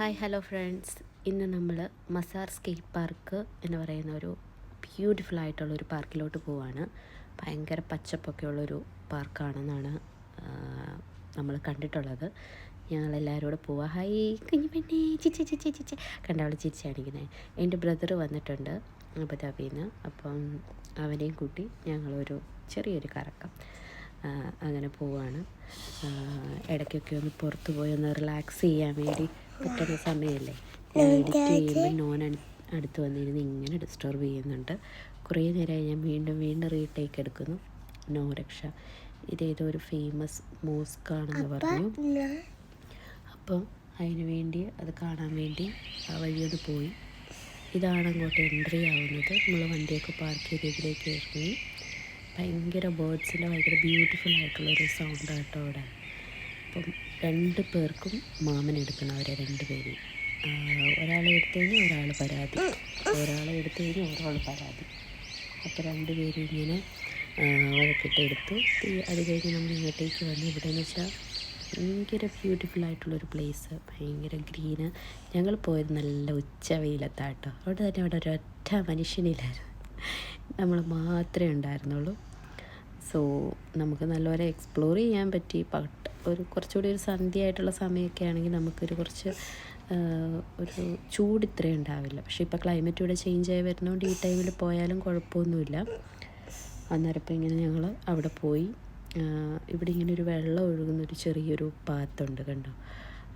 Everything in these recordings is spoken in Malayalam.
ഹായ് ഹലോ ഫ്രണ്ട്സ്, ഇന്ന് നമ്മൾ മസാർ സ്കേറ്റ് പാർക്ക് എന്ന് പറയുന്ന ഒരു ബ്യൂട്ടിഫുൾ ആയിട്ടുള്ളൊരു പാർക്കിലോട്ട് പോവാണ്. ഭയങ്കര പച്ചപ്പൊക്കെ ഉള്ളൊരു പാർക്കാണെന്നാണ് നമ്മൾ കണ്ടിട്ടുള്ളത്. ഞങ്ങളെല്ലാവരും കൂടെ പോവാം. ഹായ് കുഞ്ഞു പെണ്ണേ, ചിച്ച ചിച്ച ചിച്ച കണ്ടവൾ ചിരിച്ചാണിക്കുന്നത്. എൻ്റെ ബ്രദർ വന്നിട്ടുണ്ട് അബുദാബിയിൽ നിന്ന്. അപ്പം അവനെയും കൂട്ടി ഞങ്ങളൊരു ചെറിയൊരു കറക്കം അങ്ങനെ പോവാണ്. ഇടയ്ക്കൊക്കെ ഒന്ന് പുറത്ത് പോയി ഒന്ന് റിലാക്സ് ചെയ്യാൻ വേണ്ടി പറ്റുന്ന സമയമല്ലേ. ഞാൻ എഡിറ്റ് ചെയ്യുമ്പോൾ നോൻ അടുത്ത് വന്നിരുന്ന് ഇങ്ങനെ ഡിസ്റ്റർബ് ചെയ്യുന്നുണ്ട്. കുറേ നേരമായി ഞാൻ വീണ്ടും റീടേക്ക് എടുക്കുന്നു. നോ രക്ഷ. ഇതേതോ ഒരു ഫേമസ് മോസ്കാണെന്ന് പറഞ്ഞു. അപ്പം അതിന് വേണ്ടി അത് കാണാൻ വേണ്ടി ആ വഴിയൊന്ന് പോയി. ഇതാണ് അങ്ങോട്ട് എൻട്രി ആവുന്നത്. നമ്മൾ വണ്ടിയൊക്കെ പാർക്ക് ചെയ്ത് ഇതിലേക്ക് ഇറങ്ങി. ഭയങ്കര ബേർഡ്സിൻ്റെ ഭയങ്കര ബ്യൂട്ടിഫുൾ ആയിട്ടുള്ളൊരു സൗണ്ട് കേട്ടോ അവിടെ. അപ്പം 2 പേർക്കും മാമനെടുക്കണം. അവരെ 2 പേരെയും ഒരാളെ എടുത്തു കഴിഞ്ഞാൽ ഒരാൾ പരാതി, ഒരാളെ എടുത്തു കഴിഞ്ഞാൽ ഒരാൾ പരാതി. അപ്പോൾ 2 പേരും ഇങ്ങനെ വഴക്കിട്ട് എടുത്തു. അത് കഴിഞ്ഞ് നമ്മൾ ഇങ്ങോട്ടേക്ക് വന്നു. ഇവിടെ എന്ന് വെച്ചാൽ ഭയങ്കര ബ്യൂട്ടിഫുൾ ആയിട്ടുള്ളൊരു പ്ലേസ്, ഭയങ്കര ഗ്രീന്. ഞങ്ങൾ പോയത് നല്ല ഉച്ച വെയിലത്താട്ടോ. അവിടെ തന്നെ അവിടെ ഒരൊറ്റ മനുഷ്യനില്ലായിരുന്നു, നമ്മൾ മാത്രമേ ഉണ്ടായിരുന്നുള്ളൂ. സോ നമുക്ക് നല്ലപോലെ എക്സ്പ്ലോർ ചെയ്യാൻ പറ്റി. ഒരു കുറച്ചുകൂടി ഒരു സന്ധ്യ ആയിട്ടുള്ള സമയമൊക്കെ ആണെങ്കിൽ നമുക്കൊരു കുറച്ച് ഒരു ചൂട് ഇത്രയും ഉണ്ടാവില്ല. പക്ഷേ ഇപ്പോൾ ക്ലൈമറ്റ് ഇവിടെ ചേഞ്ച് ആയി വരുന്നതുകൊണ്ട് ഈ ടൈമിൽ പോയാലും കുഴപ്പമൊന്നുമില്ല. അന്നേരം ഇപ്പോൾ ഇങ്ങനെ ഞങ്ങൾ അവിടെ പോയി. ഇവിടെ ഇങ്ങനെ ഒരു വെള്ളം ഒഴുകുന്നൊരു ചെറിയൊരു പാത്തുണ്ട് കണ്ടോ.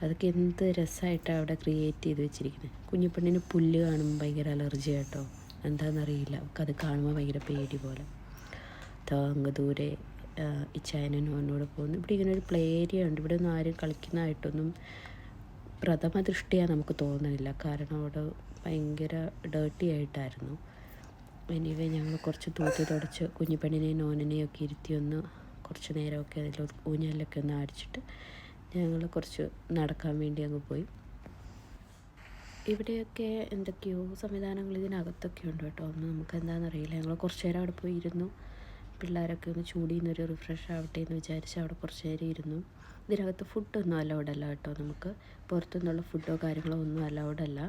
അതൊക്കെ എന്ത് രസമായിട്ടാണ് അവിടെ ക്രിയേറ്റ് ചെയ്ത് വെച്ചിരിക്കുന്നത്. കുഞ്ഞിപ്പെണ്ണിന് പുല്ല് കാണുമ്പോൾ ഭയങ്കര അലർജി കേട്ടോ, എന്താണെന്നറിയില്ല. അത് കാണുമ്പോൾ ഭയങ്കര പേടി പോലെ. അങ്ങ് ദൂരെ ഇച്ചായനും എന്നോട് പോകുന്നു. ഇവിടെ ഇങ്ങനെ ഒരു പ്ലേ ഏരിയ ഉണ്ട്. ഇവിടെ ഒന്നും ആരും കളിക്കുന്നതായിട്ടൊന്നും പ്രഥമ ദൃഷ്ടിയാ നമുക്ക് തോന്നുന്നില്ല, കാരണം അവിടെ ഭയങ്കര ഡേർട്ടി ആയിട്ടായിരുന്നു. എനിവേ ഞങ്ങൾ കുറച്ച് തൂത്ത് തുടച്ച് കുഞ്ഞിപ്പെണ്ണിനെയും നോനിനെയും ഒക്കെ ഇരുത്തി ഒന്ന് കുറച്ച് നേരമൊക്കെ അതിൽ ഊഞ്ഞാലിലൊക്കെ ഒന്ന് അടിച്ചിട്ട് ഞങ്ങൾ കുറച്ച് നടക്കാൻ വേണ്ടി അങ്ങ് പോയി. ഇവിടെയൊക്കെ എന്തൊക്കെയോ സംവിധാനങ്ങൾ ഇതിനകത്തൊക്കെ ഉണ്ട് കേട്ടോ. ഒന്നും നമുക്ക് എന്താണെന്നറിയില്ല. ഞങ്ങൾ കുറച്ച് നേരം അവിടെ പോയി ഇരുന്നു. പിള്ളേരൊക്കെ ഒന്ന് ചൂടിൽ നിന്നൊരു റിഫ്രഷ് ആവട്ടെ എന്ന് വിചാരിച്ച് അവിടെ കുറച്ച് നേരം ഇരുന്നു. ഇതിനകത്ത് ഫുഡൊന്നും അലൗഡല്ല കേട്ടോ. നമുക്ക് പുറത്തുനിന്നുള്ള ഫുഡോ കാര്യങ്ങളോ ഒന്നും അലൗഡല്ല.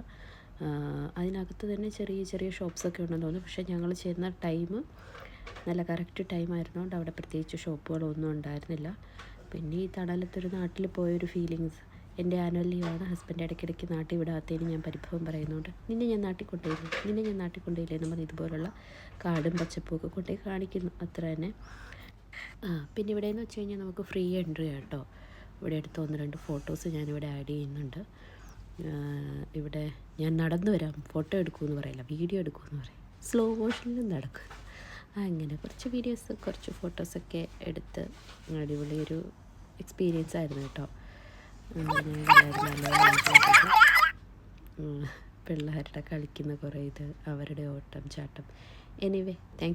അതിനകത്ത് തന്നെ ചെറിയ ഷോപ്സൊക്കെ ഉണ്ടെന്ന് തോന്നുന്നു. പക്ഷേ ഞങ്ങൾ ചെയ്യുന്ന ടൈം നല്ല കറക്റ്റ് ടൈമായിരുന്നുകൊണ്ട് അവിടെ പ്രത്യേകിച്ച് ഷോപ്പുകളൊന്നും ഉണ്ടായിരുന്നില്ല. പിന്നെ ഈ തണലത്തൊരു നാട്ടിൽ പോയൊരു ഫീലിങ്സ്. എൻ്റെ ആനുവൽ ലീവാണ്. ഹസ്ബൻഡ് ഇടയ്ക്കിടയ്ക്ക് നാട്ടിൽ വിടാത്തതിന് ഞാൻ പരിഭവം പറയുന്നുണ്ട്. നിന്നെ ഞാൻ നാട്ടിൽ കൊണ്ടുപോയില്ലേ നമ്മൾ ഇതുപോലുള്ള കാടും പച്ചപ്പൊക്കെ കൊണ്ടുപോയി കാണിക്കുന്നു, അത്ര തന്നെ. പിന്നെ ഇവിടെയെന്ന് വെച്ച് കഴിഞ്ഞാൽ നമുക്ക് ഫ്രീ എൻട്രി കേട്ടോ. ഇവിടെ എടുത്ത് 1-2 ഫോട്ടോസ് ഞാനിവിടെ ആഡ് ചെയ്യുന്നുണ്ട്. ഇവിടെ ഞാൻ നടന്നു വരാം, ഫോട്ടോ എടുക്കുമെന്ന് പറയില്ല, വീഡിയോ എടുക്കുമെന്ന് പറയും. സ്ലോ മോഷനിലും നടക്കും. അങ്ങനെ കുറച്ച് വീഡിയോസ് കുറച്ച് ഫോട്ടോസൊക്കെ എടുത്ത് അടിപൊളിയൊരു എക്സ്പീരിയൻസ് ആയിരുന്നു കേട്ടോ. പിള്ളേരുടെ കളിക്കുന്ന കുറേ ഇത്, അവരുടെ ഓട്ടം ചാട്ടം. Anyway thank you.